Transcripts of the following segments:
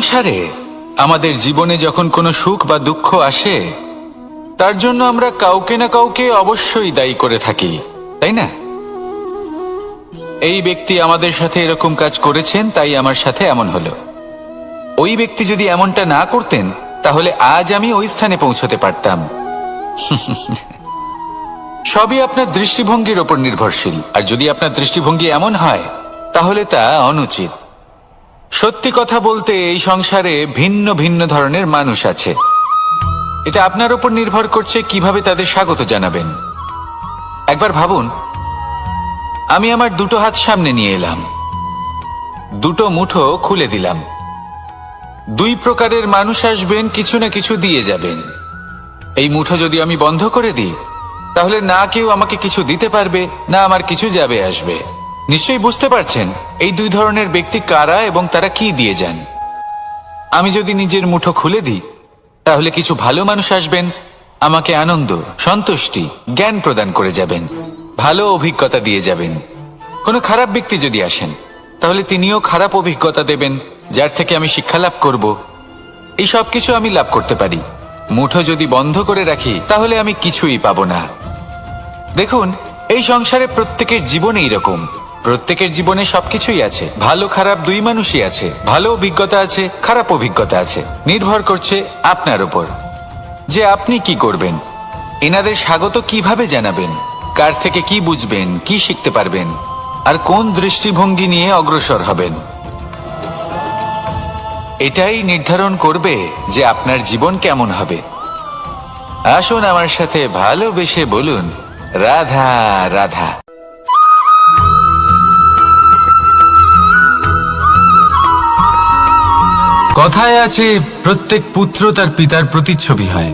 সংসারে আমাদের জীবনে যখন কোনো সুখ বা দুঃখ আসে, তার জন্য আমরা কাউকে না কাউকে অবশ্যই দায়ী করে থাকি, তাই না? এই ব্যক্তি আমাদের সাথে এরকম কাজ করেছেন, তাই আমার সাথে এমন হলো। ওই ব্যক্তি যদি এমনটা না করতেন, তাহলে আজ আমি ওই স্থানে পৌঁছতে পারতাম। সবই আপনার দৃষ্টিভঙ্গির ওপর নির্ভরশীল, আর যদি আপনার দৃষ্টিভঙ্গি এমন হয়, তাহলে তা অনুচিত। সত্যি কথা বলতে, এই সংসারে ভিন্ন ভিন্ন ধরনের মানুষ আছে। এটা আপনার ওপর নির্ভর করছে কিভাবে তাদের স্বাগত জানাবেন। একবার ভাবুন, আমি আমার দুটো হাত সামনে নিয়ে এলাম, দুটো মুঠো খুলে দিলাম। দুই প্রকারের মানুষ আসবেন, কিছু না কিছু দিয়ে যাবেন। এই মুঠো যদি আমি বন্ধ করে দিই, তাহলে না কেউ আমাকে কিছু দিতে পারবে, না আমার কিছু যাবে আসবে। নিশ্চয়ই বুঝতে পারছেন এই দুই ধরনের ব্যক্তি কারা এবং তারা কি দিয়ে যান। আমি যদি নিজের মুঠো খুলে দিই, তাহলে কিছু ভালো মানুষ আসবেন, আমাকে আনন্দ, সন্তুষ্টি, জ্ঞান প্রদান করে যাবেন, ভালো অভিজ্ঞতা দিয়ে যাবেন। কোনো খারাপ ব্যক্তি যদি আসেন, তাহলে তিনিও খারাপ অভিজ্ঞতা দেবেন, যার থেকে আমি শিক্ষা লাভ করব। এই সব কিছু আমি লাভ করতে পারি। মুঠো যদি বন্ধ করে রাখি, তাহলে আমি কিছুই পাবো না। দেখুন, এই সংসারে প্রত্যেকের জীবনে এইরকম। প্রত্যেকের জীবনে সবকিছুই আছে, ভালো খারাপ দুই মানুষই আছে। ভালো অভিজ্ঞতা আছে, খারাপ অভিজ্ঞতা আছে। নির্ভর করছে আপনার উপর যে আপনি কি করবেন, এনাদের স্বাগত কিভাবে জানাবেন, কার থেকে কি বুঝবেন, কি শিখতে পারবেন, আর কোন দৃষ্টিভঙ্গি নিয়ে অগ্রসর হবেন। এটাই নির্ধারণ করবে যে আপনার জীবন কেমন হবে। আসুন আমার সাথে ভালোবেসে বলুন, রাধা রাধা। কথায় আছে, প্রত্যেক পুত্র তার পিতার প্রতিচ্ছবি হয়,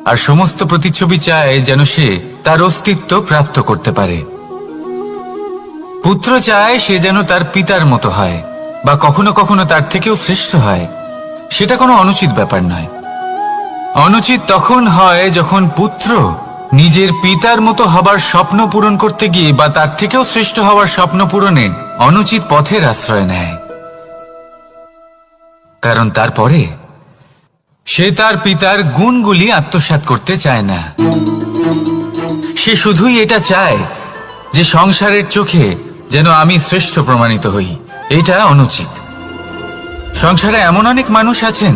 আর সমস্ত প্রতিচ্ছবি চায় যেন সে তার অস্তিত্ব প্রাপ্ত করতে পারে। পুত্র চায় সে যেন তার পিতার মতো হয়, বা কখনো কখনো তার থেকেও শ্রেষ্ঠ হয়। সেটা কোনো অনুচিত ব্যাপার নয়। অনুচিত তখন হয় যখন পুত্র নিজের পিতার মতো হবার স্বপ্ন পূরণ করতে গিয়ে বা তার থেকেও শ্রেষ্ঠ হওয়ার স্বপ্ন পূরণে অনুচিত পথের আশ্রয় নেয়। কারণ তারপরে সে তার পিতার গুণগুলি আত্মসাৎ করতে চায় না। সে শুধুই এটা চায় যে সংসারের চোখে যেন আমি শ্রেষ্ঠ প্রমাণিত হই। এটা অনুচিত। সংসারে এমন অনেক মানুষ আছেন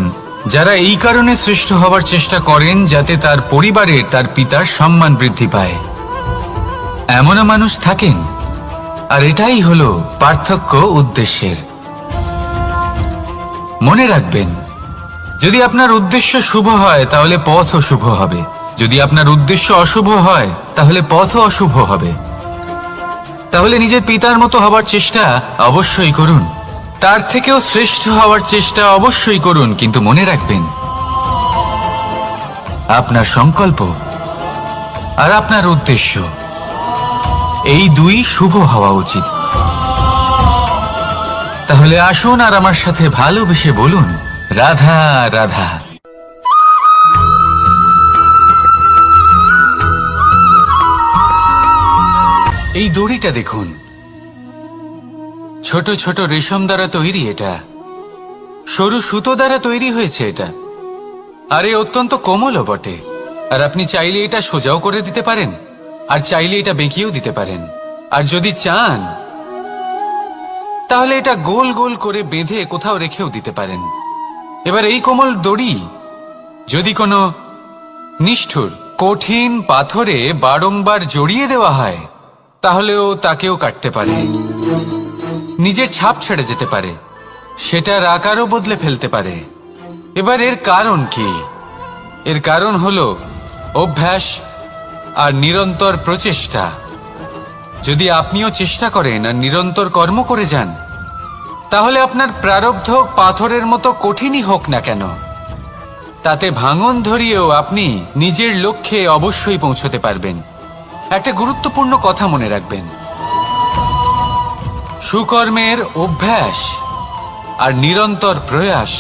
যারা এই কারণে শ্রেষ্ঠ হবার চেষ্টা করেন যাতে তার পরিবারের তার পিতার সম্মান বৃদ্ধি পায়। এমনও মানুষ থাকেন, আর এটাই হলো পার্থক্য উদ্দেশ্যের। মনে রাখবেন, যদি আপনার উদ্দেশ্য শুভ হয় তাহলে পথও শুভ হবে, যদি আপনার উদ্দেশ্য অশুভ হয় তাহলে পথও অশুভ হবে। তাহলে নিজের পিতার মতো হবার চেষ্টা অবশ্যই করুন, তার থেকেও শ্রেষ্ঠ হওয়ার চেষ্টা অবশ্যই করুন, কিন্তু মনে রাখবেন আপনার সংকল্প আর আপনার উদ্দেশ্য এই দুই শুভ হওয়া উচিত। তাহলে আসুন আর আমার সাথে ভালোবেসে বলুন, রাধা রাধা। এই দড়িটা দেখুন, ছোট ছোট রেশম দ্বারা তৈরি। এটা সরু সুতো দ্বারা তৈরি হয়েছে এটা, আর এ অত্যন্ত কোমলও বটে। আর আপনি চাইলে এটা সোজাও করে দিতে পারেন, আর চাইলে এটা বেঁকিয়েও দিতে পারেন, আর যদি চান তাহলে এটা গোল গোল করে বেঁধে কোথাও রেখেও দিতে পারেন। এবার এই কোমল দড়ি যদি কোনো নিষ্ঠুর কঠিন পাথরে বারংবার জড়িয়ে দেওয়া হয়, তাহলেও তাকেও কাটতে পারে, নিজের ছাপ ছেড়ে যেতে পারে, সেটার আকারও বদলে ফেলতে পারে। এবার এর কারণ কি? এর কারণ হলো অভ্যাস আর নিরন্তর প্রচেষ্টা। যদি আপনিও চেষ্টা করেন আর নিরন্তর কর্ম করে যান, তাহলে আপনার প্রারব্ধ পাথরের মতো কঠিনই হোক না কেন, তাতে ভাঙন ধরিয়েও আপনি নিজের লক্ষ্যে অবশ্যই পৌঁছতে পারবেন। একটা গুরুত্বপূর্ণ কথা মনে রাখবেন, সুকর্মের অভ্যাস আর নিরন্তর প্রয়াস,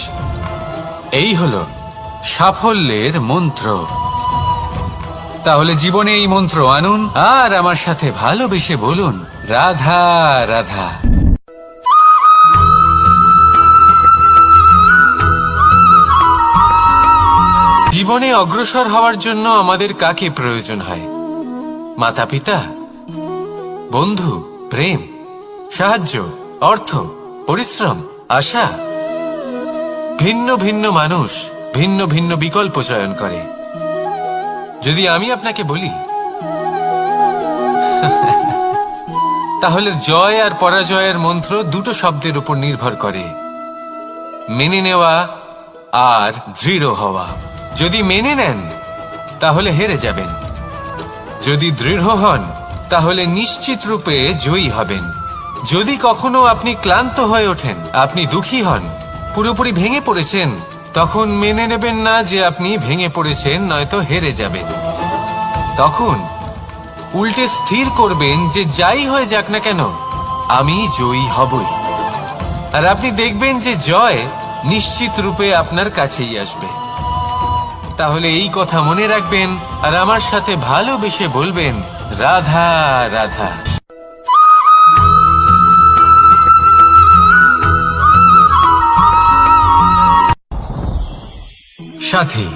এই হলো সাফল্যের মন্ত্র। তাহলে জীবনে এই মন্ত্র আনুন আর আমার সাথে ভালোবেসে বলুন, রাধা রাধা। জীবনে অগ্রসর হওয়ার জন্য আমাদের কাকে প্রয়োজন হয়? মাতা পিতা, বন্ধু, প্রেম, সাহায্য, অর্থ, পরিশ্রম, আশা। ভিন্ন ভিন্ন মানুষ ভিন্ন ভিন্ন বিকল্প চয়ন করে। যদি আমি আপনাকে বলি, তাহলে জয় আর পরাজয়ের মন্ত্র দুটো শব্দের উপর নির্ভর করে, মেনে নেওয়া আর দৃঢ় হওয়া। যদি মেনে নেন তাহলে হেরে যাবেন, যদি দৃঢ় হন তাহলে নিশ্চিত রূপে জয়ী হবেন। যদি কখনো আপনি ক্লান্ত হয়ে ওঠেন, আপনি দুঃখী হন, পুরোপুরি ভেঙে পড়েছেন, তখন মেনে নেবেন না যে আপনি ভেঙে পড়েছেন, নয়তো হেরে যাবেন। তখন উল্টে স্থির করবেন যে যাই হয়ে যাক না কেন, আমি জয়ী হবই। আর আপনি দেখবেন যে জয় নিশ্চিত রূপে আপনার কাছেই আসবে। তাহলে এই কথা মনে রাখবেন আর আমার সাথে ভালোবেসে বলবেন, রাধা রাধা। সাথী।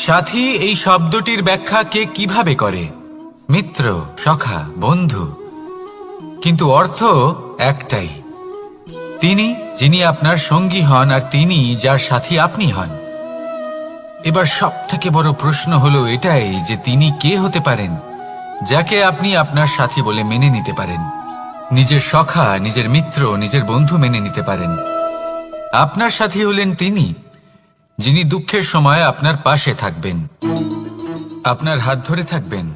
সাথী এই শব্দটির ব্যাখ্যা কে কিভাবে করে? মিত্র, সখা, বন্ধু। কিন্তু অর্থ একটাই, তিনি যিনি আপনার সঙ্গী হন আর তিনি যার সাথী আপনি হন। এবার সব থেকে বড় প্রশ্ন হলো এটাই যে তিনি কে হতে পারেন যাকে আপনি আপনার সাথী বলে মেনে নিতে পারেন, নিজের সখা, নিজের মিত্র, নিজের বন্ধু মেনে নিতে পারেন। আপনার সাথী হলেন তিনি যিনি দুঃখের সময় আপনার পাশে থাকবেন, আপনার হাত ধরে থাকবেন।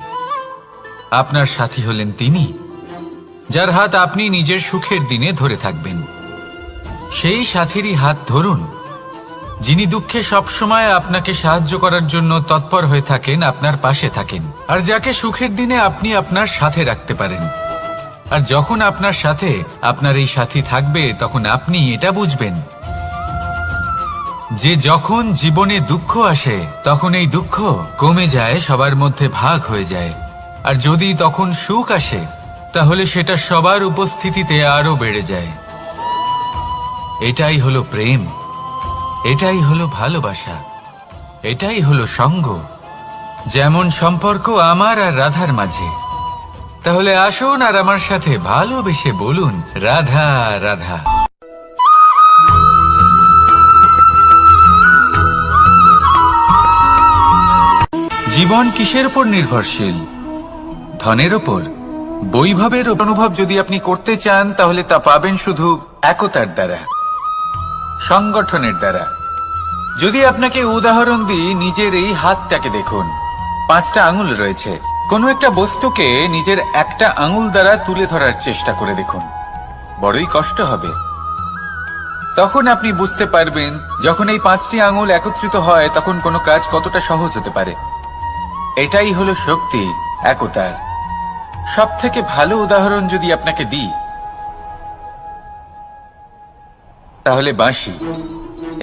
আপনার সাথী হলেন তিনি যার হাত আপনি নিজের সুখের দিনে ধরে থাকবেন। সেই সাথীরই হাত ধরুন যিনি দুঃখে সবসময় আপনাকে সাহায্য করার জন্য তৎপর হয়ে থাকেন, আপনার পাশে থাকেন, আর যাকে সুখের দিনে আপনি আপনার সাথে রাখতে পারেন। আর যখন আপনার সাথে আপনার এই সাথী থাকবে, তখন আপনি এটা বুঝবেন যে যখন জীবনে দুঃখ আসে, তখন এই দুঃখ কমে যায়, সবার মধ্যে ভাগ হয়ে যায়। আর যদি তখন সুখ আসে, তাহলে সেটা সবার উপস্থিতিতে আরো বেড়ে যায়। এটাই হলো প্রেম, এটাই হলো ভালোবাসা, এটাই হলো সঙ্গ। যেমন সম্পর্ক আমার আর রাধার মাঝে। তাহলে আসুন আর আমার সাথে ভালোবেসে বলুন, রাধা রাধা। জীবন কিসের উপর নির্ভরশীল? ধনের ওপর, বৈভবের অনুভব যদি আপনি করতে চান, তাহলে তা পাবেন শুধু একতার দ্বারা, সংগঠনের দ্বারা। যদি আপনাকে উদাহরণ দিই, নিজের এই হাতটাকে দেখুন, 5টা আঙুল রয়েছে। কোনো একটা বস্তুকে নিজের একটা আঙুল দ্বারা তুলে ধরার চেষ্টা করে দেখুন, বড়ই কষ্ট হবে। তখন আপনি বুঝতে পারবেন যখন এই 5টি আঙুল একত্রিত হয়, তখন কোনো কাজ কতটা সহজ হতে পারে। এটাই হলো শক্তি, একতার। সব থেকে ভালো উদাহরণ যদি আপনাকে দিই, তাহলে বাঁশি।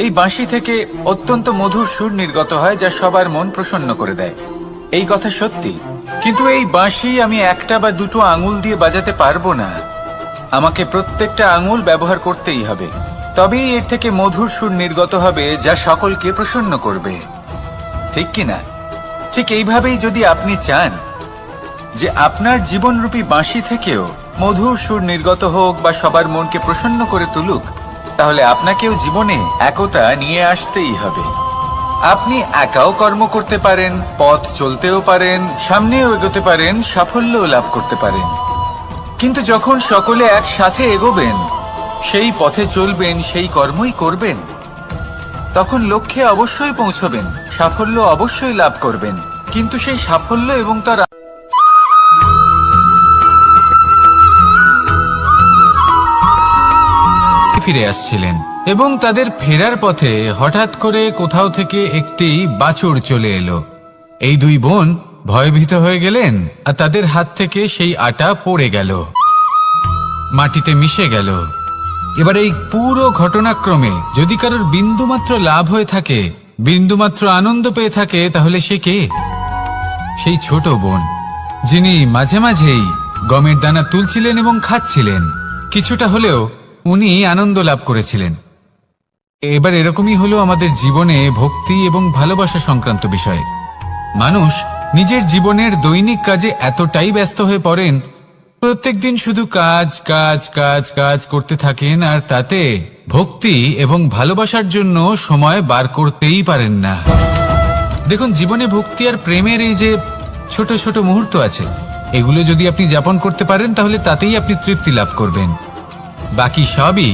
এই বাঁশি থেকে অত্যন্ত মধুর সুর নির্গত হয়, যা সবার মন প্রসন্ন করে দেয়। এই কথা সত্যি। কিন্তু এই বাঁশি আমি একটা বা দুটো আঙুল দিয়ে বাজাতে পারবো না, আমাকে প্রত্যেকটা আঙুল ব্যবহার করতেই হবে। তবেই এর থেকে মধুর সুর নির্গত হবে, যা সকলকে প্রসন্ন করবে। ঠিক কিনা? ঠিক এইভাবেই যদি আপনি চান যে আপনার জীবনরূপী বাঁশি থেকেও মধুর সুর নির্গত হোক বা সবার মনকে প্রসন্ন করে তুলুক, তাহলে আপনাকেও জীবনে একতা নিয়ে আসতেই হবে। আপনি একাও কর্ম করতে পারেন, পথ চলতেও পারেন, সামনেও এগোতে পারেন, সাফল্যও লাভ করতে পারেন। কিন্তু যখন সকলে একসাথে এগোবেন, সেই পথে চলবেন, সেই কর্মই করবেন, তখন লক্ষ্যে অবশ্যই পৌঁছবেন, সাফল্য অবশ্যই লাভ করবেন। কিন্তু সেই সাফল্য এবং তার ফিরে আসছিলেন এবং তাদের ফেরার পথে হঠাৎ করে কোথাও থেকে একটি বাছুর চলে এলো। এই দুই বোন ভয়ভীত হয়ে গেলেন আর তাদের হাত থেকে সেই আটা পড়ে গেল, মাটিতে মিশে গেল। এবার এই পুরো ঘটনাক্রমে যদি কারোর বিন্দুমাত্র লাভ হয়ে থাকে, বিন্দুমাত্র আনন্দ পেয়ে থাকে, তাহলে সে কে? সেই ছোট বোন, যিনি মাঝে মাঝেই গমের দানা তুলছিলেন এবং খাচ্ছিলেন। কিছুটা হলেও উনি আনন্দ লাভ করেছিলেন। এবার এরকমই হলো আমাদের জীবনে ভক্তি এবং ভালোবাসা সংক্রান্ত বিষয়। মানুষ নিজের জীবনের দৈনিক কাজে এতটাই ব্যস্ত হয়ে পড়েন, প্রত্যেকদিন শুধু কাজ কাজ কাজ কাজ করতে থাকেন, আর তাতে ভক্তি এবং ভালোবাসার জন্য সময় বার করতেই পারেন না। দেখুন, জীবনে ভক্তি আর প্রেমের এই যে ছোট ছোট মুহূর্ত আছে, এগুলো যদি আপনি যাপন করতে পারেন তাহলে তাতেই আপনি তৃপ্তি লাভ করবেন। বাকি সবই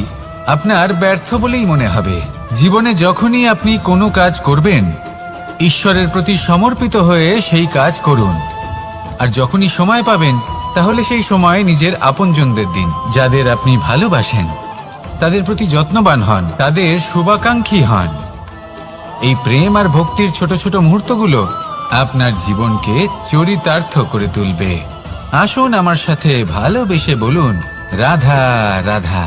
আপনার ব্যর্থ বলেই মনে হবে। জীবনে যখনই আপনি কোনো কাজ করবেন, ঈশ্বরের প্রতি সমর্পিত হয়ে সেই কাজ করুন। আর যখনই সময় পাবেন, তাহলে সেই সময় নিজের আপনজনদের দিন, যাদের আপনি ভালোবাসেন, তাদের প্রতি যত্নবান হন, তাদের শুভাকাঙ্ক্ষী হন। এই প্রেম আর ভক্তির ছোট ছোট মুহূর্তগুলো আপনার জীবনকে চরিতার্থ করে তুলবে। আসুন আমার সাথে ভালোবেসে বলুন, রাধা রাধা।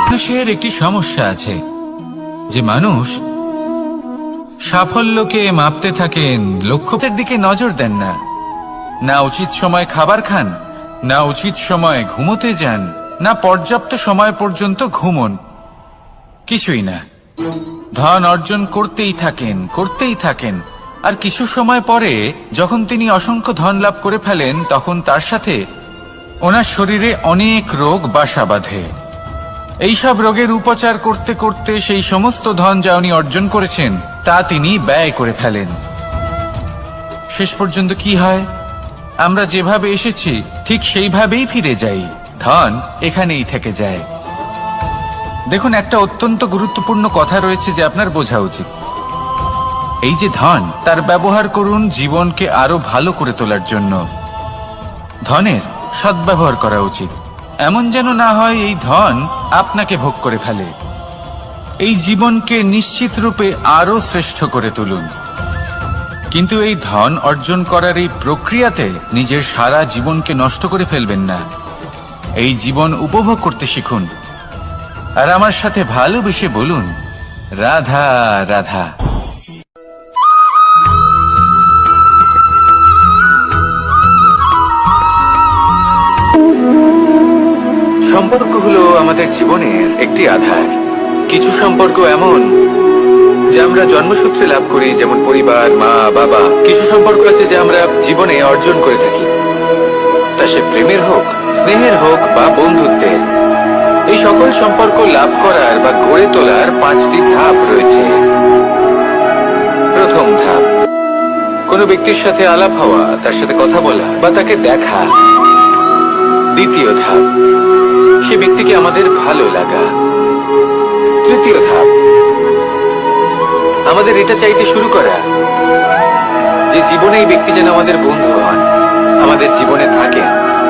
মানুষের একটি সমস্যা আছে যে মানুষ সাফল্যকে মাপতে থাকেন, লক্ষ্যের দিকে নজর দেন না। না উচিত সময় খাবার খান, না উচিত সময় ঘুমোতে যান, না পর্যাপ্ত সময় পর্যন্ত ঘুমন, কিছুই না। ধন অর্জন করতেই থাকেন, আর কিছু সময় পরে যখন তিনি অসংখ্য ধন লাভ করে ফেলেন, তখন তার সাথে ওনার শরীরে অনেক রোগ বাসা বাঁধে। এইসব রোগের উপচার করতে করতে সেই সমস্ত ধন যা উনি অর্জন করেছেন তা তিনি ব্যয় করে ফেলেন। শেষ পর্যন্ত কি হয়? আমরা যেভাবে এসেছি ঠিক সেইভাবেই ফিরে যাই, ধন এখানেই থেকে যায়। দেখুন, একটা অত্যন্ত গুরুত্বপূর্ণ কথা রয়েছে যে আপনার বোঝা উচিত। এই যে ধন, তার ব্যবহার করুন জীবনকে আরো ভালো করে তোলার জন্য। ধনের সদ্ব্যবহার করা উচিত, এমন যেন না হয় এই ধন আপনাকে ভোগ করে ফেলে। এই জীবনকে নিশ্চিত রূপে আরো শ্রেষ্ঠ করে তুলুন। কিন্তু এই ধন অর্জন করার এই প্রক্রিয়াতে নিজের সারা জীবনকে নষ্ট করে ফেলবেন না। এই জীবন উপভোগ করতে শিখুন, আর আমার সাথে ভালোবেসে বলুন, রাধা রাধা। সম্পর্ক হলো আমাদের জীবনের একটি আধার। কিছু সম্পর্ক এমন যে আমরা জন্মসূত্রে লাভ করি, যেমন পরিবার, মা বাবা। কিছু সম্পর্ক আছে যে আমরা জীবনে অর্জন করে থাকি, তা সে প্রেমের হোক, স্নেহের হোক বা বন্ধুত্বের। এই সকল সম্পর্ক লাভ করার বা গড়ে তোলার 5টি ধাপ রয়েছে। প্রথম ধাপ, কোনো ব্যক্তির সাথে আলাপ হওয়া, তার সাথে কথা বলা বা তাকে দেখা। দ্বিতীয় ধাপ, সে ব্যক্তিকে আমাদের ভালো লাগা। তৃতীয় ধাপ, আমাদের এটা চাইতে শুরু করা যে জীবনে এই ব্যক্তি যেন আমাদের বন্ধু হন, আমাদের জীবনে থাকেন,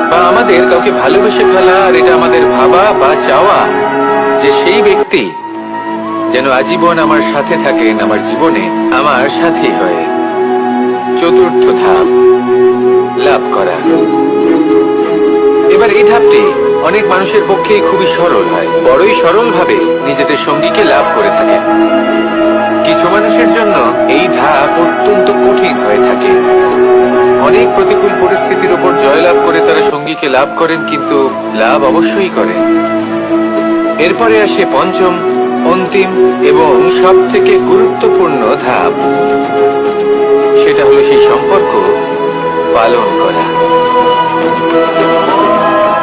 বা আমাদের কাউকে ভালোবেসে ফেলা, আর এটা আমাদের ভাবা বা চাওয়া যে সেই ব্যক্তি যেন আজীবন আমার সাথে থাকেন, আমার জীবনে আমার সাথী হয়ে। চতুর্থ ধাপ, লাভ করা। এবার এই ধাপটি অনেক মানুষের পক্ষেই খুবই সরল হয়, বড়ই সরল ভাবে নিজেদের সঙ্গীকে লাভ করে থাকেন। কিছু মানুষের জন্য এই ধাপ অত্যন্ত কঠিন হয়ে থাকে। অনেক প্রতিকূল পরিস্থিতির উপর জয়লাভ করে তারা সঙ্গীকে লাভ করেন, কিন্তু লাভ অবশ্যই করেন। এরপরে আসে পঞ্চম, অন্তিম এবং সব থেকে গুরুত্বপূর্ণ ধাপ। সেটা হলো সেই সম্পর্ক পালন করা।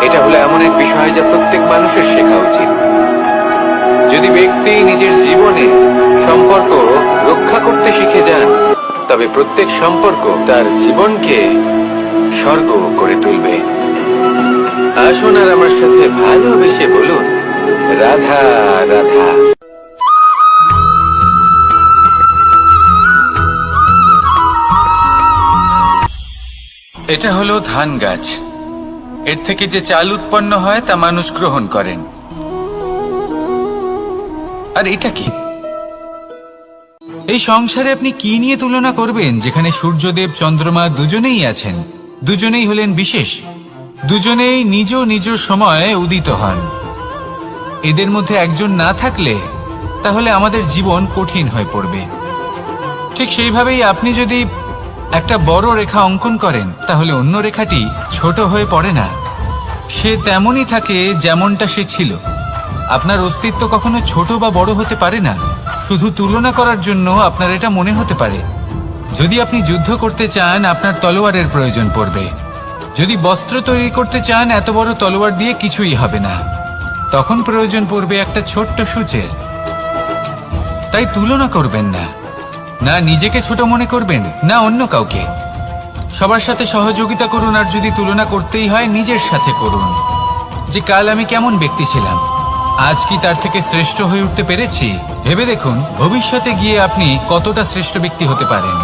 এটা হলো এমন এক বিষয় যা প্রত্যেক মানুষের শেখা উচিত। যদি ব্যক্তি নিজের জীবনে সম্পর্ক রক্ষা করতে শিখে যান, তবে প্রত্যেক সম্পর্ক তার জীবনকে স্বর্গ করে তুলবে। আসুন আর আমার সাথে ভালোবেসে বলুন, রাধা রাধা। এটা হলো ধান গাছ। এর থেকে যে চাল উৎপন্ন হয় তা মানুষ গ্রহণ করেন। আর এটা কি? এই সংসারে আপনি কি নিয়ে তুলনা করবেন, যেখানে সূর্যদেব, চন্দ্রমা দুজনেই আছেন, দুজনেই হলেন বিশেষ, দুজনেই নিজ নিজ সময়ে উদিত হন। এদের মধ্যে একজন না থাকলে তাহলে আমাদের জীবন কঠিন হয়ে পড়বে। ঠিক সেইভাবেই আপনি যদি একটা বড় রেখা অঙ্কন করেন, তাহলে অন্য রেখাটি ছোট হয়ে পড়ে না। সে তেমনই থাকে যেমনটা সে ছিল। আপনার অস্তিত্ব কখনো ছোট বা বড় হতে পারে না। শুধু তুলনা করার জন্য আপনার এটা মনে হতে পারে। যদি আপনি যুদ্ধ করতে চান, আপনার তলোয়ারের প্রয়োজন পড়বে। যদি বস্ত্র তৈরি করতে চান, এত বড় তলোয়ার দিয়ে কিছুই হবে না। তখন প্রয়োজন পড়বে একটা ছোট্ট সূচের। তাই তুলনা করবেন না, না নিজেকে ছোট মনে করবেন, না অন্য কাউকে। সবার সাথে সহযোগিতা করুন, আর যদি তুলনা করতেই হয় নিজের সাথে করুন, যে কাল আমি কেমন ব্যক্তি ছিলাম, আজ কি তার থেকে শ্রেষ্ঠ হয়ে উঠতে পেরেছি। ভেবে দেখুন ভবিষ্যতে গিয়ে আপনি কতটা শ্রেষ্ঠ ব্যক্তি হতে পারেন।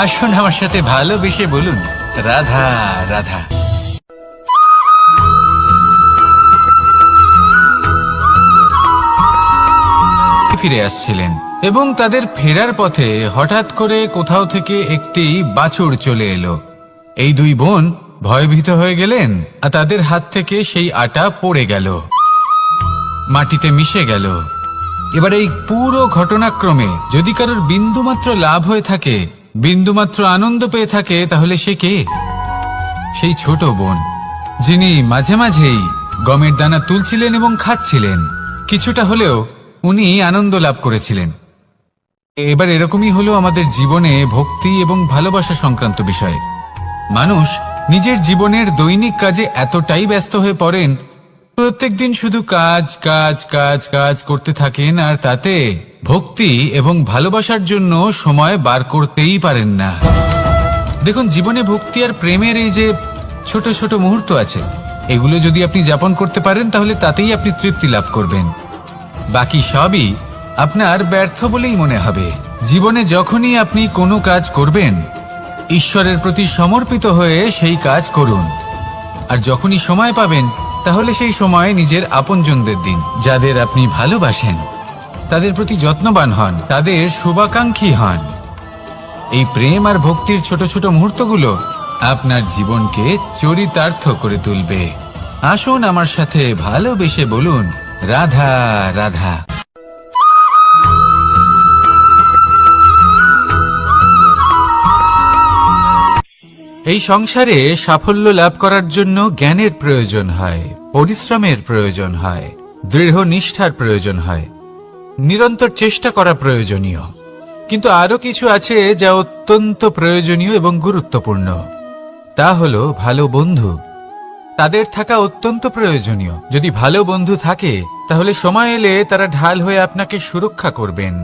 আসুন আমার সাথে ভালোবেসে বলুন, রাধা রাধা। ফিরে আসছিলেন এবং তাদের ফেরার পথে হঠাৎ করে কোথাও থেকে একটি বাছুর চলে এলো। এই দুই বোন ভয়ভীত হয়ে গেলেন, আর তাদের হাত থেকে সেই আটা পড়ে গেল, মাটিতে মিশে গেল। এবার এই পুরো ঘটনাক্রমে যদি কারোর বিন্দুমাত্র লাভ হয়ে থাকে, বিন্দুমাত্র আনন্দ পেয়ে থাকে, তাহলে সে কে? সেই ছোট বোন, যিনি মাঝে মাঝেই গমের দানা তুলছিলেন এবং খাচ্ছিলেন। কিছুটা হলেও উনি আনন্দ লাভ করেছিলেন। এবার এরকমই হলো আমাদের জীবনে ভক্তি এবং ভালোবাসা সংক্রান্ত বিষয়। মানুষ নিজের জীবনের দৈনিক কাজে এতটাই ব্যস্ত হয়ে পড়েন, প্রত্যেকদিন শুধু কাজ কাজ কাজ কাজ করতে থাকেন, আর তাতে ভক্তি এবং ভালোবাসার জন্য সময় বার করতেই পারেন না। দেখুন, জীবনে ভক্তি আর প্রেমের এই যে ছোট ছোট মুহূর্ত আছে, এগুলো যদি আপনি যাপন করতে পারেন, তাহলে তাতেই আপনি তৃপ্তি লাভ করবেন। বাকি সবই আপনার ব্যর্থ বলেই মনে হবে। জীবনে যখনই আপনি কোনো কাজ করবেন, ঈশ্বরের প্রতি সমর্পিত হয়ে সেই কাজ করুন। আর যখনই সময় পাবেন, তাহলে সেই সময় নিজের আপনজনদের দিন, যাদের আপনি ভালোবাসেন, তাদের প্রতি যত্নবান হন, তাদের শুভাকাঙ্ক্ষী হন। এই প্রেম আর ভক্তির ছোট ছোট মুহূর্তগুলো আপনার জীবনকে চরিতার্থ করে তুলবে। আসুন আমার সাথে ভালোবেসে বলুন, রাধা রাধা। এই সংসারে সাফল্য লাভ করার জন্য জ্ঞানের প্রয়োজন হয়, পরিশ্রমের প্রয়োজন হয়, দৃঢ় নিষ্ঠার প্রয়োজন হয়, নিরন্তর চেষ্টা করা প্রয়োজনীয়। কিন্তু আরো কিছু আছে যা অত্যন্ত প্রয়োজনীয় এবং গুরুত্বপূর্ণ। তা হলো ভালো বন্ধু। তাদের থাকা অত্যন্ত প্রয়োজনীয়। যদি ভালো বন্ধু থাকে, তাহলে সময় এলে তারা ঢাল হয়ে আপনাকে সুরক্ষা করবেন।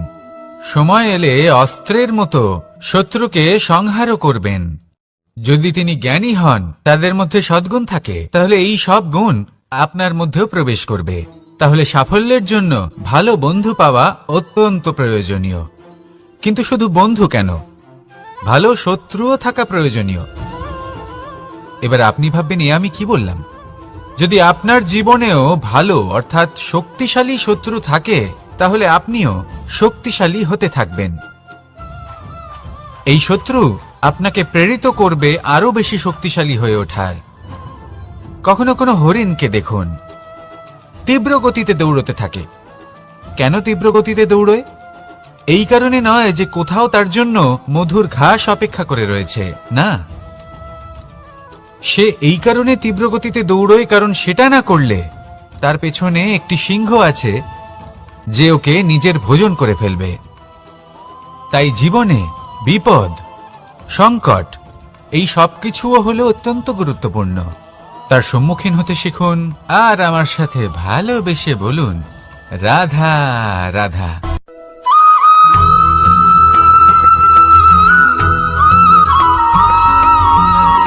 সময় এলে অস্ত্রের মতো শত্রুকে সংহারও করবেন। যদি তিনি জ্ঞানী হন, তাদের মধ্যে সদ্গুণ থাকে, তাহলে এই সব গুণ আপনার মধ্যেও প্রবেশ করবে। তাহলে সাফল্যের জন্য ভালো বন্ধু পাওয়া অত্যন্ত প্রয়োজনীয়। কিন্তু শুধু বন্ধু কেন, ভালো শত্রুও থাকা প্রয়োজনীয়। এবার আপনি ভাববেন, আমি কি বললাম? যদি আপনার জীবনেও ভালো অর্থাৎ শক্তিশালী শত্রু থাকে, তাহলে আপনিও শক্তিশালী হতে থাকবেন। এই শত্রু আপনাকে প্রেরিত করবে আরো বেশি শক্তিশালী হয়ে ওঠার। কখনো কোনো হরিণকে দেখুন, তীব্র গতিতে দৌড়তে থাকে। কেন তীব্র গতিতে দৌড়য়? এই কারণে নয় যে কোথাও তার জন্য মধুর ঘাস অপেক্ষা করে রয়েছে, না। সে এই কারণে তীব্র গতিতে দৌড়য় কারণ সেটা না করলে তার পেছনে একটি সিংহ আছে যে ওকে নিজের ভোজন করে ফেলবে। তাই জীবনে বিপদ, সংকট, এই সবকিছুও হলো অত্যন্ত গুরুত্বপূর্ণ। তার সম্মুখীন হতে শিখুন, আর আমার সাথে ভালোবেসে বলুন, রাধা রাধা।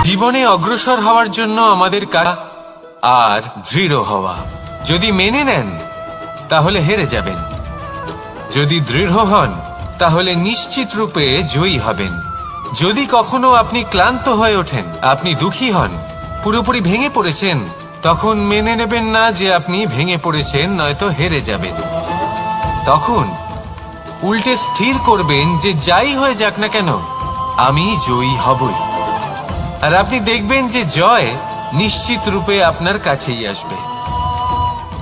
জীবনে অগ্রসর হওয়ার জন্য আমাদের কাজ আর দৃঢ় হওয়া। যদি মেনে নেন, তাহলে হেরে যাবেন। যদি দৃঢ় হন, তাহলে নিশ্চিত রূপে জয়ী হবেন। যদি কখনো আপনি ক্লান্ত হয়ে ওঠেন, আপনি দুঃখী হন, পুরোপুরি ভেঙে পড়েছেন, তখন মেনে নেবেন না যে আপনি ভেঙে পড়েছেন, নয়তো হেরে যাবেন। তখন উল্টে স্থির করবেন যে যাই হয়ে যাক না কেন, আমি জয়ী হবই। আর আপনি দেখবেন যে জয় নিশ্চিত রূপে আপনার কাছেই আসবে।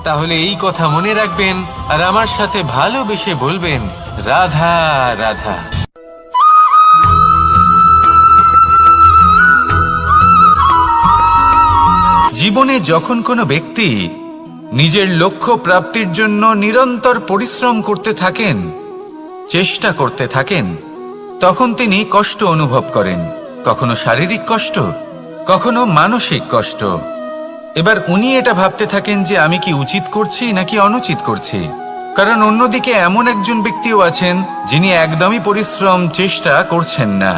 তাহলে এই কথা মনে রাখবেন, আর আমার সাথে ভালোবেসে বলবেন, রাধা রাধা। জীবনে যখন কোনো ব্যক্তি নিজের লক্ষ্য প্রাপ্তির জন্য নিরন্তর পরিশ্রম করতে থাকেন, চেষ্টা করতে থাকেন, তখন তিনি কষ্ট অনুভব করেন, কখনো শারীরিক কষ্ট, কখনো মানসিক কষ্ট। এবার উনি এটা ভাবতে থাকেন যে আমি কি উচিত করছি নাকি অনুচিত করছি। কারণ অন্যদিকে এমন একজন ব্যক্তিও আছেন যিনি একদমই পরিশ্রম চেষ্টা করছেন না।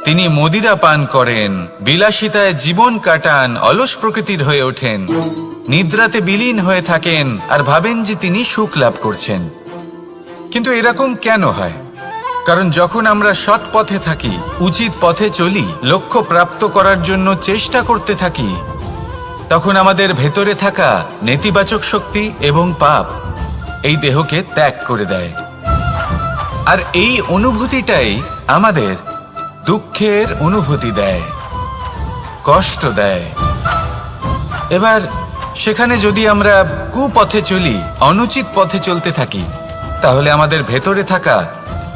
তিনি মদিরা পান করেন, বিলাসিতায় জীবন কাটান, অলস প্রকৃতির হয়ে ওঠেন, নিদ্রাতে বিলীন হয়ে থাকেন আর ভাবেন যে তিনি সুখ লাভ করছেন। কিন্তু এরকম কেন হয়? কারণ যখন আমরা সৎ পথে থাকি, উচিত পথে চলি, লক্ষ্য প্রাপ্ত করার জন্য চেষ্টা করতে থাকি, তখন আমাদের ভেতরে থাকা নেতিবাচক শক্তি এবং পাপ এই দেহকে ত্যাগ করে দেয়। আর এই অনুভূতিটাই আমাদের দুঃখের অনুভূতি দেয়, কষ্ট দেয়। এবার সেখানে যদি আমরা কুপথে চলি, অনুচিত পথে চলতে থাকি, তাহলে আমাদের ভেতরে থাকা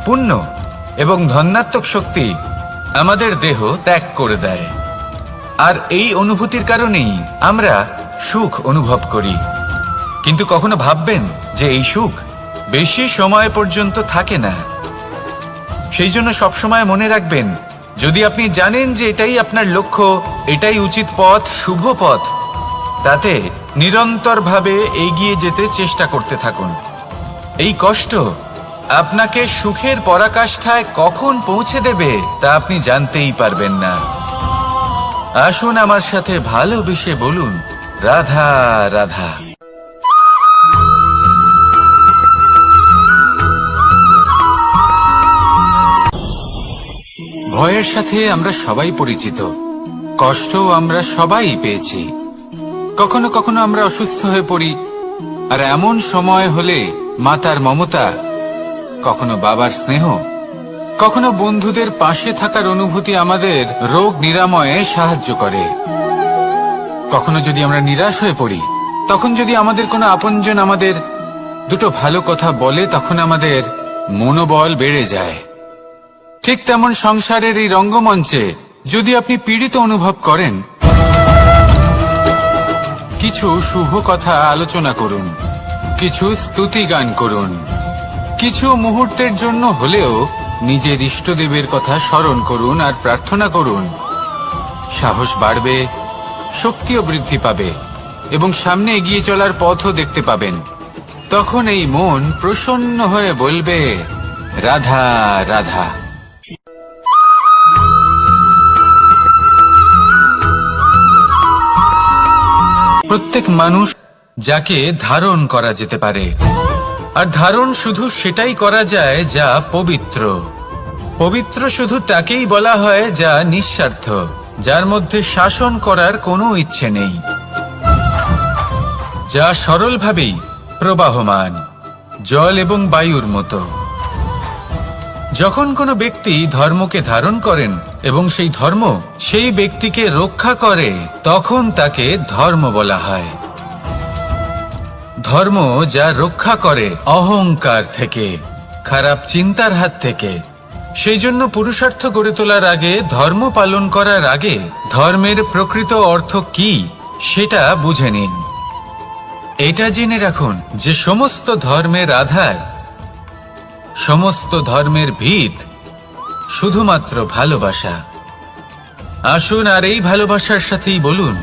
পুণ্য এবং ধনাত্মক শক্তি আমাদের দেহ ত্যাগ করে দেয়। আর এই অনুভূতির কারণেই আমরা সুখ অনুভব করি। কিন্তু কখনো ভাববেন যে এই সুখ বেশি সময় পর্যন্ত থাকে না। সেই জন্য সবসময় মনে রাখবেন, যদি আপনি জানেন যে এটাই আপনার লক্ষ্য, এটাই উচিত পথ, শুভ পথ, তাতে নিরন্তরভাবে এগিয়ে যেতে চেষ্টা করতে থাকুন। এই কষ্ট আপনাকে সুখের পরাকাষ্ঠায় কখন পৌঁছে দেবে তা আপনি জানতেই পারবেন না। আসুন আমার সাথে ভালোবেসে বলুন, রাধা রাধা। ভয়ের সাথে আমরা সবাই পরিচিত, কষ্টও আমরা সবাই পেয়েছি। কখনো কখনো আমরা অসুস্থ হয়ে পড়ি, আর এমন সময় হলে মাতার মমতা, কখনো বাবার স্নেহ, কখনো বন্ধুদের পাশে থাকার অনুভূতি আমাদের রোগ নিরাময়ে সাহায্য করে। কখনো যদি আমরা নিরাশ হয়ে পড়ি, তখন যদি আমাদের কোনো আপনজন আমাদের দুটো ভালো কথা বলে, তখন আমাদের মনোবল বেড়ে যায়। ঠিক তেমন সংসারের এই রঙ্গমঞ্চে যদি আপনি পীড়িত অনুভব করেন, কিছু শুভ কথা আলোচনা করুন, কিছু স্তুতি গান করুন, কিছু মুহূর্তের জন্য হলেও নিজের ইষ্টদেবের কথা স্মরণ করুন আর প্রার্থনা করুন। সাহস বাড়বে, শক্তিও বৃদ্ধি পাবে এবং সামনে এগিয়ে চলার পথও দেখতে পাবেন। তখন এই মন প্রসন্ন হয়ে বলবে, রাধা রাধা। প্রত্যেক মানুষ যাকে ধারণ করা যেতে পারে, আর ধারণ শুধু সেটাই করা যায় যা পবিত্র। পবিত্র শুধু তাকেই বলা হয় যা নিঃস্বার্থ, যার মধ্যে শাসন করার কোনো ইচ্ছে নেই, যা সরলভাবেই প্রবাহমান, জল এবং বায়ুর মতো। যখন কোনো ব্যক্তি ধর্মকে ধারণ করেন এবং সেই ধর্ম সেই ব্যক্তিকে রক্ষা করে, তখন তাকে ধর্ম বলা হয়। ধর্ম যা রক্ষা করে অহংকার থেকে, খারাপ চিন্তার হাত থেকে। সেই জন্য পুরুষার্থ গড়ে তোলার আগে, ধর্ম পালন করার আগে, ধর্মের প্রকৃত অর্থ কি সেটা বুঝে নিন। এটা জেনে রাখুন যে সমস্ত ধর্মের আধার, সমস্ত ধর্মের ভিত শুধুমাত্র ভালোবাসা। আসুন আর এই ভালোবাসার সাথেই বলুন,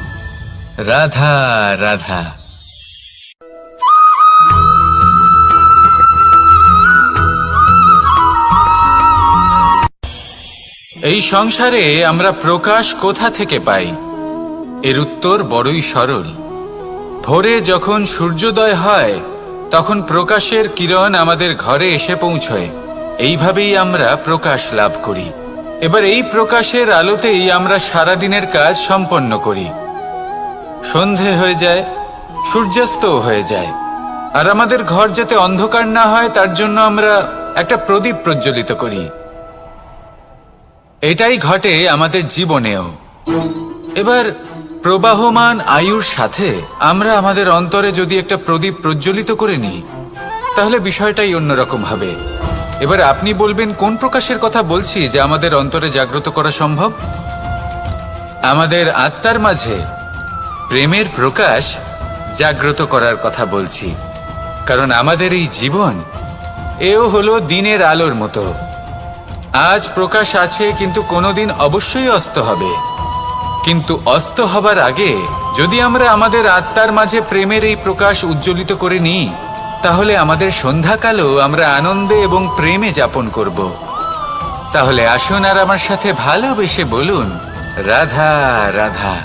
রাধা রাধা। এই সংসারে আমরা প্রকাশ কোথা থেকে পাই? এর উত্তর বড়ই সরল। ভোরে যখন সূর্যোদয় হয়, তখন প্রকাশের কিরণ আমাদের ঘরে এসে পৌঁছয়। এইভাবেই আমরা প্রকাশ লাভ করি। এবার এই প্রকাশের আলোতেই আমরা সারাদিনের কাজ সম্পন্ন করি। সন্ধে হয়ে যায়, সূর্যাস্তও হয়ে যায়। আর আমাদের ঘর যাতে অন্ধকার না হয়, তার জন্য আমরা একটা প্রদীপ প্রজ্বলিত করি। এটাই ঘটে আমাদের জীবনেও। এবার প্রবাহমান আয়ুর সাথে আমরা আমাদের অন্তরে যদি একটা প্রদীপ প্রজ্বলিত করে নিই, তাহলে বিষয়টাই অন্যরকম হবে। এবার আপনি বলবেন, কোন প্রকাশের কথা বলছি যে আমাদের অন্তরে জাগ্রত করা সম্ভব? আমাদের আত্মার মাঝে প্রেমের প্রকাশ জাগ্রত করার কথা বলছি, কারণ আমাদের এই জীবন এও হলো দিনের আলোর মতো। আজ প্রকাশ আছে, কিন্তু কোনোদিন অবশ্যই অস্ত হবে। কিন্তু অস্ত হবার আগে যদি আমরা আমাদের আত্মার মাঝে প্রেমের এই প্রকাশ উজ্জ্বলিত করে নিই, তাহলে আমাদের সন্ধ্যাকালও আমরা আনন্দে এবং প্রেমে যাপন করব। তাহলে আসুন আর আমার সাথে ভালোবেসে বলুন, রাধা রাধা।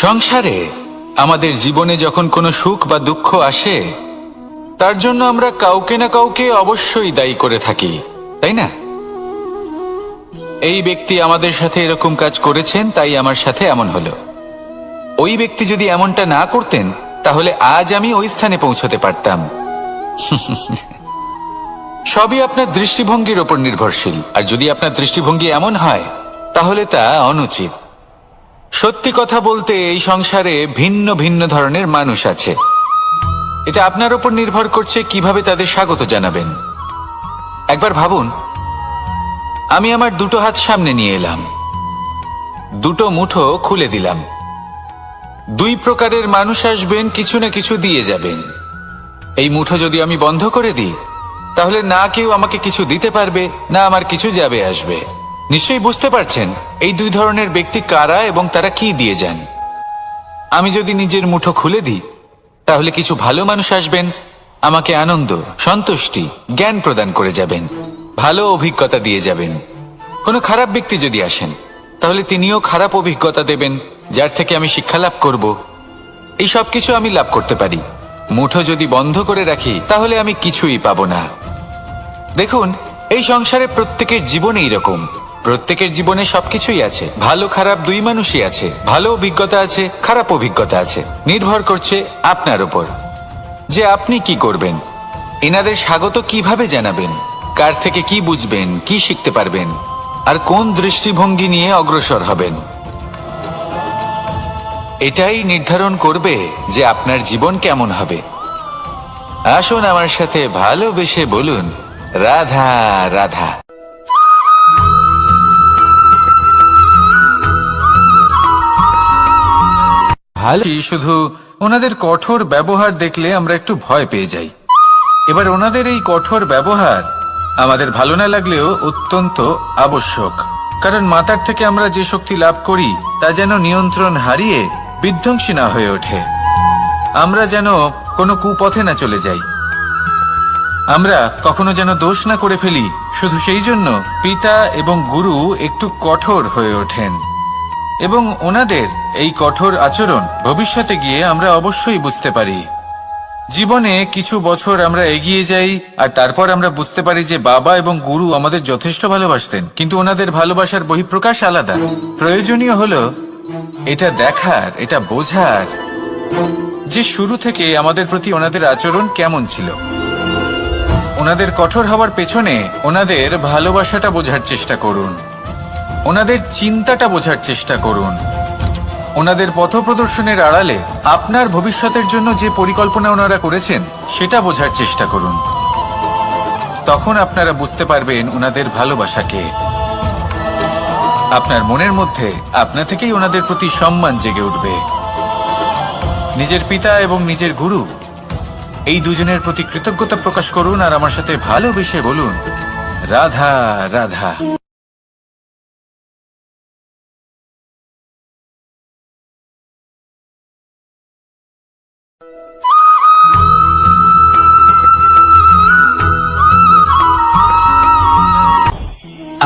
সংসারে আমাদের জীবনে যখন কোনো সুখ বা দুঃখ আসে, তার জন্য আমরা কাউকে না কাউকে অবশ্যই দায়ী করে থাকি, তাই না? এই ব্যক্তি আমাদের সাথে এরকম কাজ করেছেন, তাই আমার সাথে এমন হলো। ওই ব্যক্তি যদি এমনটা না করতেন, তাহলে আজ আমি ওই স্থানে পৌঁছতে পারতাম। সবই আপনার দৃষ্টিভঙ্গির ওপর নির্ভরশীল, আর যদি আপনার দৃষ্টিভঙ্গি এমন হয়, তাহলে তা অনুচিত। সত্যি কথা বলতে এই সংসারে ভিন্ন ভিন্ন ধরনের মানুষ আছে। এটা আপনার উপর নির্ভর করছে কিভাবে তাদের স্বাগত জানাবেন। একবার ভাবুন, আমি আমার দুটো হাত সামনে নিয়ে এলাম, দুটো মুঠো খুলে দিলাম। দুই প্রকারের মানুষ আসবেন, কিছু না কিছু দিয়ে যাবেন। এই মুঠো যদি আমি বন্ধ করে দিই, তাহলে না কেউ আমাকে কিছু দিতে পারবে, না আমার কিছু যাবে আসবে। নিশ্চয়ই বুঝতে পারছেন এই দুই ধরনের ব্যক্তি কারা এবং তারা কি দিয়ে যান। আমি যদি নিজের মুঠো খুলে দিই, তাহলে কিছু ভালো মানুষ আসবেন, আমাকে আনন্দ, সন্তুষ্টি, জ্ঞান প্রদান করে যাবেন, ভালো অভিজ্ঞতা দিয়ে যাবেন। কোনো খারাপ ব্যক্তি যদি আসেন, তাহলে তিনিও খারাপ অভিজ্ঞতা দেবেন, যার থেকে আমি শিক্ষা লাভ করব। এই সব কিছু আমি লাভ করতে পারি। মুঠো যদি বন্ধ করে রাখি, তাহলে আমি কিছুই পাবো না। দেখুন, এই সংসারে প্রত্যেকের জীবনে এইরকম। প্রত্যেকের জীবনে সবকিছুই আছে, ভালো খারাপ দুই মানুষই আছে। ভালো অভিজ্ঞতা আছে, খারাপ অভিজ্ঞতা আছে। নির্ভর করছে আপনার উপর যে আপনি কি করবেন, এনাদের স্বাগত কিভাবে জানাবেন, কার থেকে কি বুঝবেন, কি শিখতে পারবেন, আর কোন দৃষ্টিভঙ্গি নিয়ে অগ্রসর হবেন। এটাই নির্ধারণ করবে যে আপনার জীবন কেমন হবে। আসুন আমার সাথে ভালোবেসে বলুন, রাধা রাধা। ভালো, শুধু ওনাদের কঠোর ব্যবহার দেখলে আমরা একটু ভয় পেয়ে যাই। এবার ওনাদের এই কঠোর ব্যবহার আমাদের ভালো না লাগলেও অত্যন্ত আবশ্যক, কারণ মাতার থেকে আমরা যে শক্তি লাভ করি তা যেন নিয়ন্ত্রণ হারিয়ে বিধ্বংসী না হয়ে ওঠে। আমরা যেন কোনো কুপথে না চলে যাই, আমরা কখনো যেন দোষ না করে ফেলি। শুধু সেই জন্য পিতা এবং গুরু একটু কঠোর হয়ে ওঠেন, এবং ওনাদের এই কঠোর আচরণ ভবিষ্যতে গিয়ে আমরা অবশ্যই বুঝতে পারি। জীবনে কিছু বছর আমরা এগিয়ে যাই, আর তারপর আমরা বুঝতে পারি যে বাবা এবং গুরু আমাদের যথেষ্ট ভালোবাসতেন, কিন্তু ওনাদের ভালোবাসার বহিঃপ্রকাশ আলাদা। প্রয়োজনীয় হলো এটা দেখার, এটা বোঝার যে শুরু থেকে আমাদের প্রতি ওনাদের আচরণ কেমন ছিল। ওনাদের কঠোর হওয়ার পেছনে ওনাদের ভালোবাসাটা বোঝার চেষ্টা করুন, ওনাদের চিন্তাটা বোঝার চেষ্টা করুন। ওনাদের পথপ্রদর্শনের আড়ালে আপনার ভবিষ্যতের জন্য যে পরিকল্পনা ওনারা করেছেন সেটা বোঝার চেষ্টা করুন। তখন আপনারা বুঝতে পারবেন ওনাদের ভালোবাসাকে। আপনার মনের মধ্যে আপনা থেকেই ওনাদের প্রতি সম্মান জেগে উঠবে। নিজের পিতা এবং নিজের গুরু এই দুজনের প্রতি কৃতজ্ঞতা প্রকাশ করুন, আর আমার সাথে ভালোবেসে বলুন, রাধা রাধা।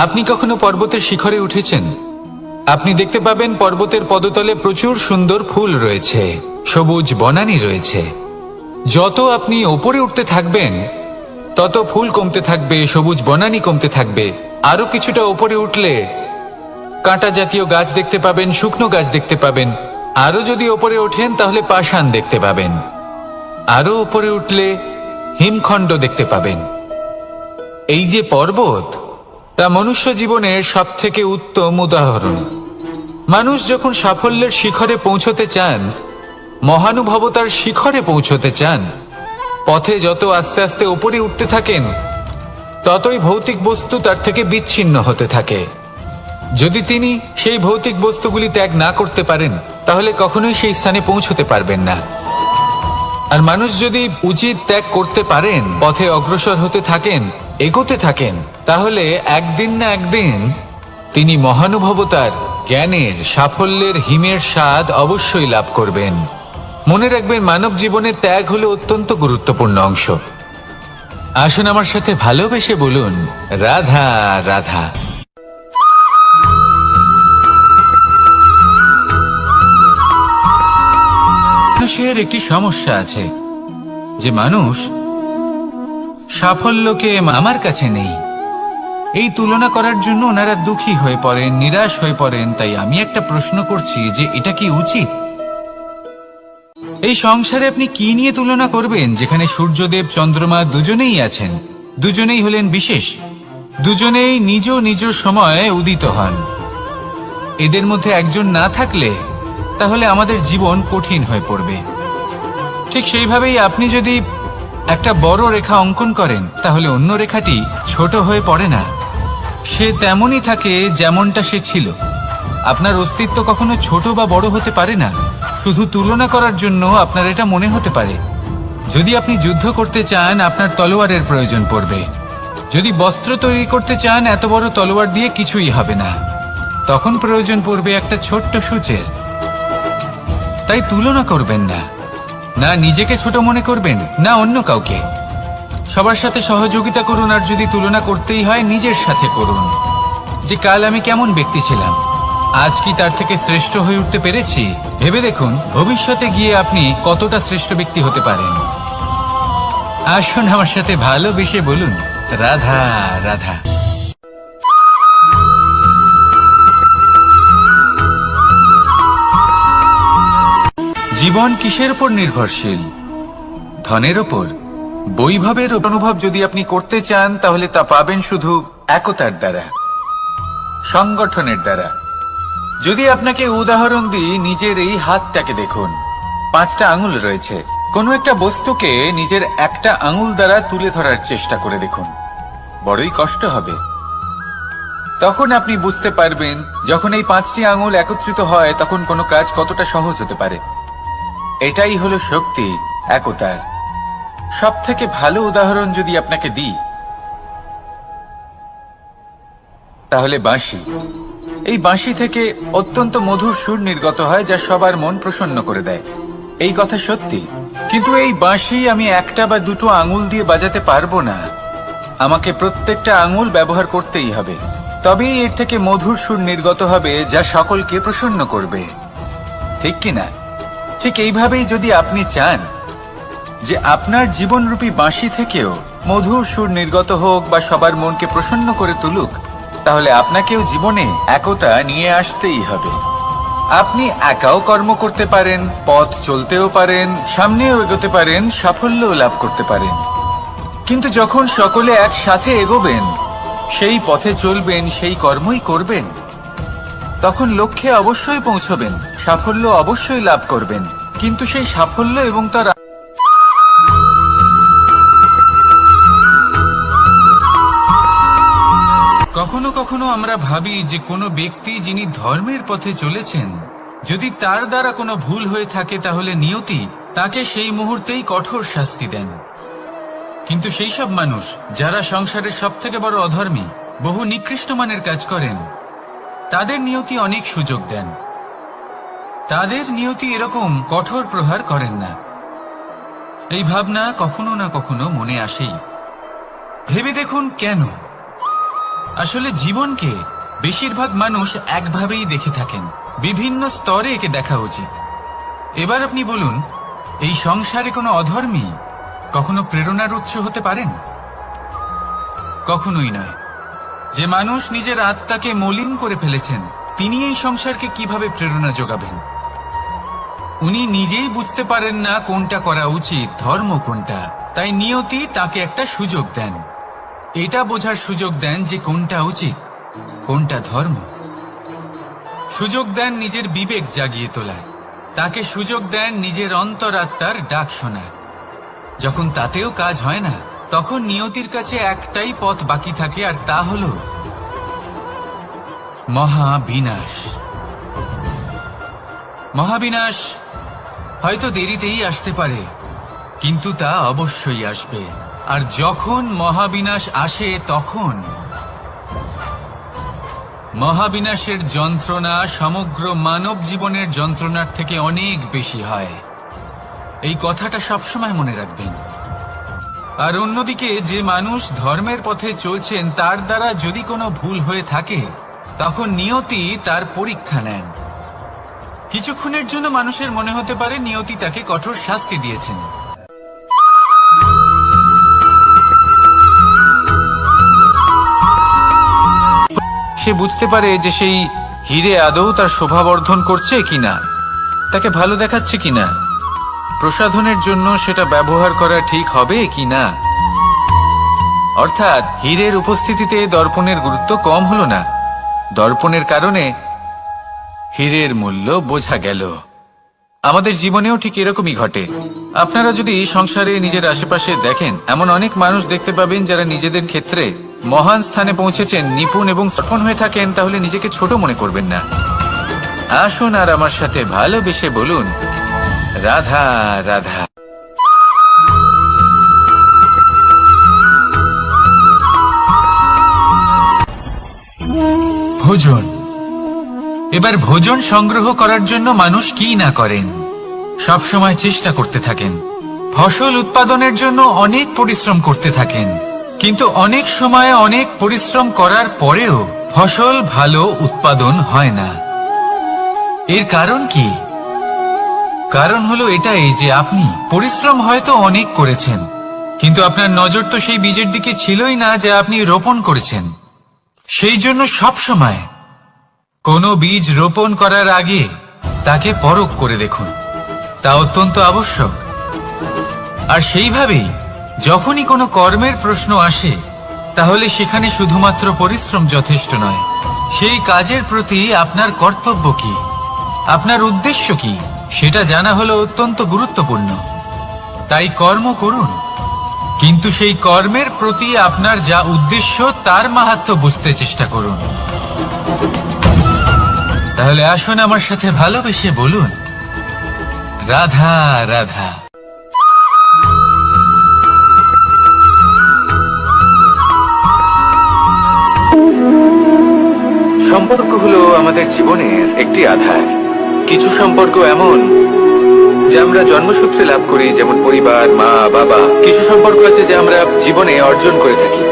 আপনি কখনো পর্বতের শিখরে উঠেছেন? আপনি দেখতে পাবেন পর্বতের পদতলে প্রচুর সুন্দর ফুল রয়েছে, সবুজ বনানী রয়েছে। যত আপনি উপরে উঠতে থাকবেন, তত ফুল কমতে থাকবে, সবুজ বনানী কমতে থাকবে। আরো কিছুটা উপরে উঠলে কাঁটা জাতীয় গাছ দেখতে পাবেন, শুকনো গাছ দেখতে পাবেন, আরো যদি ওপরে ওঠেন তাহলে পাষাণ দেখতে পাবেন, আরো ওপরে উঠলে হিমখণ্ড দেখতে পাবেন। এই যে পর্বত, তা মনুষ্য জীবনের সবথেকে উত্তম উদাহরণ। মানুষ যখন সাফল্যের শিখরে পৌঁছতে চান, মহানুভবতার শিখরে পৌঁছতে চান, পথে যত আস্তে আস্তে উপরে উঠতে থাকেন, ততই ভৌতিক বস্তু তার থেকে বিচ্ছিন্ন হতে থাকে। যদি তিনি সেই ভৌতিক বস্তুগুলি ত্যাগ না করতে পারেন, তাহলে কখনোই সেই স্থানে পৌঁছতে পারবেন না। আর মানুষ যদি উচিত ত্যাগ করতে পারেন, পথে অগ্রসর হতে থাকেন, এগোতে থাকেন, তাহলে একদিন না একদিন তিনি মহানুভবতার, জ্ঞানের, সাফল্যের হিমের স্বাদ অবশ্যই লাভ করবেন। মনে রাখবেন, মানব জীবনে ত্যাগ হলো অত্যন্ত গুরুত্বপূর্ণ অংশ। আসুন আমার সাথে ভালোবেসে বলুন, রাধা রাধা। মানুষের একটি সমস্যা আছে যে মানুষ সাফল্যকে আমার কাছে নেই, এই তুলনা করার জন্য ওনারা দুঃখী হয়ে পড়েন, নিরাশ হয়ে পড়েন। তাই আমি একটা প্রশ্ন করছি যে এটা কি উচিত? এই সংসারে আপনি কি নিয়ে তুলনা করবেন, যেখানে সূর্যদেব, চন্দ্রমা দুজনেই আছেন, দুজনেই হলেন বিশেষ, দুজনেই নিজ নিজ সময়ে উদিত হন। এদের মধ্যে একজন না থাকলে তাহলে আমাদের জীবন কঠিন হয়ে পড়বে। ঠিক সেইভাবেই আপনি যদি একটা বড় রেখা অঙ্কন করেন, তাহলে অন্য রেখাটি ছোট হয়ে পড়ে না, সে তেমনই থাকে যেমনটা সে ছিল। আপনার অস্তিত্ব কখনো ছোট বা বড় হতে পারে না, শুধু তুলনা করার জন্য আপনার এটা মনে হতে পারে। যদি আপনি যুদ্ধ করতে চান, আপনার তলোয়ারের প্রয়োজন পড়বে। যদি বস্ত্র তৈরি করতে চান, এত বড় তলোয়ার দিয়ে কিছুই হবে না, তখন প্রয়োজন পড়বে একটা ছোট্ট সূচের। তাই তুলনা করবেন না, না নিজেকে ছোট মনে করবেন, না অন্য কাউকে। সবার সাথে সহযোগিতা করুন, আর যদি তুলনা করতেই হয়, নিজের সাথে করুন। যে কাল আমি কেমন ব্যক্তি ছিলাম, আজ কি তার থেকে শ্রেষ্ঠ হয়ে উঠতে পেরেছি? ভেবে দেখুন ভবিষ্যতে গিয়ে আপনি কতটা শ্রেষ্ঠ ব্যক্তি হতে পারেন। আসুন আমার সাথে ভালোবেসে বলুন, রাধা রাধা। জীবন কিসের উপর নির্ভরশীল? ধনের ওপর, বৈভবের অনুভব যদি আপনি করতে চান, তাহলে তা পাবেন শুধু একতার দ্বারা, সংগঠনের দ্বারা। যদি আপনাকে উদাহরণ দিই, নিজের এই হাতটাকে দেখুন, 5টা আঙুল রয়েছে। কোনো একটা বস্তুকে নিজের একটা আঙুল দ্বারা তুলে ধরার চেষ্টা করে দেখুন, বড়ই কষ্ট হবে। তখন আপনি বুঝতে পারবেন, যখন এই 5টি আঙুল একত্রিত হয়, তখন কোনো কাজ কতটা সহজ হতে পারে। এটাই হলো শক্তি, একতার। সব থেকে ভালো উদাহরণ যদি আপনাকে দিই, তাহলে বাঁশি। এই বাঁশি থেকে অত্যন্ত মধুর সুর নির্গত হয়, যা সবার মন প্রসন্ন করে দেয়। এই কথা সত্যি। কিন্তু এই বাঁশি আমি একটা বা দুটো আঙুল দিয়ে বাজাতে পারবো না, আমাকে প্রত্যেকটা আঙুল ব্যবহার করতেই হবে। তবেই এর থেকে মধুর সুর নির্গত হবে, যা সকলকে প্রসন্ন করবে। ঠিক কিনা? ঠিক এইভাবেই যদি আপনি চান যে আপনার জীবনরূপী বাঁশি থেকেও মধুর সুর নির্গত হোক বা সবার মনকে প্রসন্ন করে তুলুক, তাহলে আপনাকেও জীবনে একতা নিয়ে আসতেই হবে। আপনি একাও কর্ম করতে পারেন, পথ চলতেও পারেন, সামনেও এগোতে পারেন, সাফল্যও লাভ করতে পারেন। কিন্তু যখন সকলে একসাথে এগোবেন, সেই পথে চলবেন, সেই কর্মই করবেন, তখন লক্ষ্যে অবশ্যই পৌঁছবেন, সাফল্য অবশ্যই লাভ করবেন। কিন্তু সেই সাফল্য এবং তার কখনো কখনো আমরা ভাবি যে কোনো ব্যক্তি যিনি ধর্মের পথে চলেছেন, যদি তার দ্বারা কোনো ভুল হয়ে থাকে, তাহলে নিয়তি তাকে সেই মুহূর্তেই কঠোর শাস্তি দেন। কিন্তু সেই সব মানুষ যারা সংসারের সব থেকে বড় অধর্মী, বহু নিকৃষ্ট মানের কাজ করেন, তাদের নিয়তি অনেক সুযোগ দেন। তাদের নিয়তি এরকম কঠোর প্রহার করেন না। এই ভাবনা কখনো না কখনো মনে আসেই। ভেবে দেখুন কেন? আসলে জীবনকে বেশিরভাগ মানুষ একভাবেই দেখে থাকেন, বিভিন্ন স্তরে একে দেখা উচিত। এবার আপনি বলুন, এই সংসারে কোনো অধর্মী কখনো প্রেরণার উৎস হতে পারেন? কখনোই নয়। যে মানুষ নিজের আত্মাকে মলিন করে ফেলেছেন, তিনি এই সংসারকে কিভাবে প্রেরণা যোগাবেন? উনি নিজেই বুঝতে পারেন না কোনটা করা উচিত, ধর্ম কোনটা। তাই নিয়তি তাকে একটা সুযোগ দেন, এটা বোঝার সুযোগ দেন যে কোনটা উচিত, কোনটা ধর্ম। সুযোগ দেন নিজের বিবেক জাগিয়ে তোলার, তাকে সুযোগ দেন নিজের অন্তরাত্মার ডাক শোনার। যখন তাতেও কাজ হয় না, তখন নিয়তির কাছে একটাই পথ বাকি থাকে, আর তা হল মহাবিনাশ। মহাবিনাশ হয়তো দেরিতেই আসতে পারে, কিন্তু তা অবশ্যই আসবে। আর যখন মহাবিনাশ আসে, তখন মহাবিনাশের যন্ত্রণা সমগ্র মানব জীবনের যন্ত্রণার থেকে অনেক বেশি হয়। এই কথাটা সবসময় মনে রাখবেন। আর অন্যদিকে যে মানুষ ধর্মের পথে চলছেন, তার দ্বারা যদি কোনো ভুল হয়ে থাকে, তখন নিয়তি তার পরীক্ষা নেন। কিছুক্ষণের জন্য মানুষের মনে হতে পারে নিয়তি তাকে কঠোর শাস্তি দিয়েছেন, সে বুঝতে পারে যে সেই হিরে আদৌ তার শোভাবর্ধন করছে কিনা, তাকে ভালো দেখাচ্ছে কিনা, প্রসাধনের জন্য সেটা ব্যবহার করা ঠিক হবে কিনা। অর্থাৎ হীরের উপস্থিতিতে দর্পণের গুরুত্ব কম হলো না, দর্পণের কারণে হীরের মূল্য বোঝা গেল। আমাদের জীবনেও ঠিক এরকমই ঘটে। আপনারা যদি সংসারে নিজের আশেপাশে দেখেন, এমন অনেক মানুষ দেখতে পাবেন যারা নিজেদের ক্ষেত্রে মহান স্থানে পৌঁছেছেন, নিপুণ এবং সফল হয়ে থাকেন, তাহলে নিজেকে ছোট মনে করবেন না। আসুন আর আমার সাথে ভালোবেসে বলুন, রাধা রাধা। ভোজন। এবার ভোজন সংগ্রহ করার জন্য মানুষ কি না করেন, সব সময় চেষ্টা করতে থাকেন। ফসল উৎপাদনের জন্য অনেক পরিশ্রম করতে থাকেন, কিন্তু অনেক সময় অনেক পরিশ্রম করার পরেও ফসল ভালো উৎপাদন হয় না। এর কারণ কি? কারণ হলো এটাই যে আপনি পরিশ্রম হয়তো অনেক করেছেন, কিন্তু আপনার নজর তো সেই বীজের দিকে ছিলই না যা আপনি রোপণ করেছেন। সেই জন্য সব সময় কোনো বীজ রোপণ করার আগে তাকে পরখ করে দেখুন, তা অত্যন্ত আবশ্যক। আর সেইভাবেই যখনই কোনো কর্মের প্রশ্ন আসে, তাহলে সেখানে শুধুমাত্র পরিশ্রম যথেষ্ট নয়, সেই কাজের প্রতি আপনার কর্তব্য কি, আপনার উদ্দেশ্য কি, সেটা জানা হলো অত্যন্ত গুরুত্বপূর্ণ। তাই কর্ম করুন, কিন্তু সেই কর্মের প্রতি আপনার যা উদ্দেশ্য তার মাহাত্ম্য বুঝতে চেষ্টা করুন। তাহলে আসুন আমার সাথে ভালোবেসে বলুন, রাধা রাধা। সম্পর্ক হলো আমাদের জীবনের একটি আধার। কিছু সম্পর্ক এমন যা আমরা জন্মসূত্রে লাভ করি, যেমন পরিবার, মা, বাবা। কিছু সম্পর্ক আছে যা আমরা জীবনে অর্জন করে থাকি,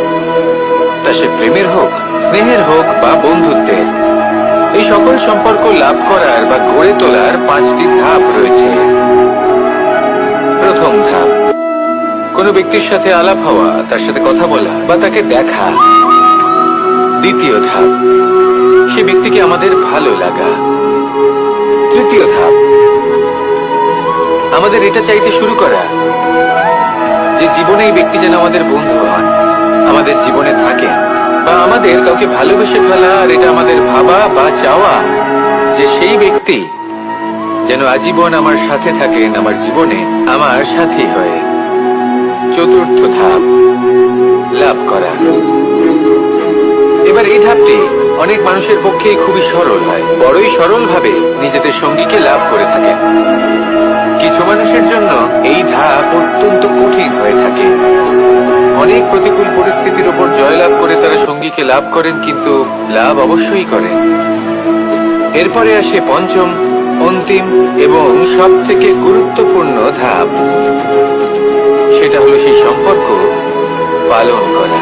তা সে প্রেমের হোক, স্নেহের হোক বা বন্ধুত্বের। এই সকল সম্পর্ক লাভ করার বা গড়ে তোলার 5টি ধাপ রয়েছে। প্রথম ধাপ, কোনো ব্যক্তির সাথে আলাপ হওয়া, তার সাথে কথা বলা বা তাকে দেখা। দ্বিতীয় ধাপ, সে ব্যক্তিকে আমাদের ভালো লাগা। তৃতীয় ধাপ, আমাদের এটা চাইতে শুরু করা যে জীবনে এই ব্যক্তি যেন আমাদের বন্ধু হন, আমাদের জীবনে থাকে, বা আমাদের কাউকে ভালোবেসে ফেলা। আর এটা আমাদের ভাবা বা চাওয়া যে সেই ব্যক্তি যেন আজীবন আমার সাথে থাকেন, আমার জীবনে আমার সাথী হয়ে। চতুর্থ ধাপ, লাভ করা। এবার এই ধাপটি অনেক মানুষের পক্ষে খুবই সরল হয়, বড়ই সরল ভাবে নিজেদের সঙ্গীকে লাভ করে থাকেন। কিছু মানুষের জন্য এই ধাপ অত্যন্ত কঠিন হয়ে থাকে। অনেক প্রতিকূল পরিস্থিতির উপর জয়লাভ করে তারা সঙ্গীকে লাভ করেন, কিন্তু লাভ অবশ্যই করেন। এরপরে আসে পঞ্চম, অন্তিম এবং সব থেকে গুরুত্বপূর্ণ ধাপ। সেটা হলো সেই সম্পর্ক পালন করা।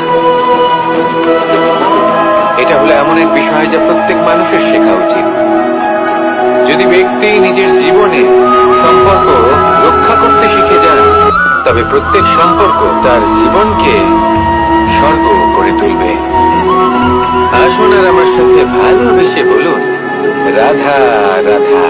এটা হলো এমন এক বিষয় যা প্রত্যেক মানুষের শেখা উচিত। যদি ব্যক্তি নিজের জীবনে সম্পর্ক রক্ষা করতে শিখে যান, তবে প্রত্যেক সম্পর্ক তার জীবনকে স্বর্গ করে তুলবে। আসুন আর আমার সাথে ভালোবেসে বলুন, রাধা রাধা।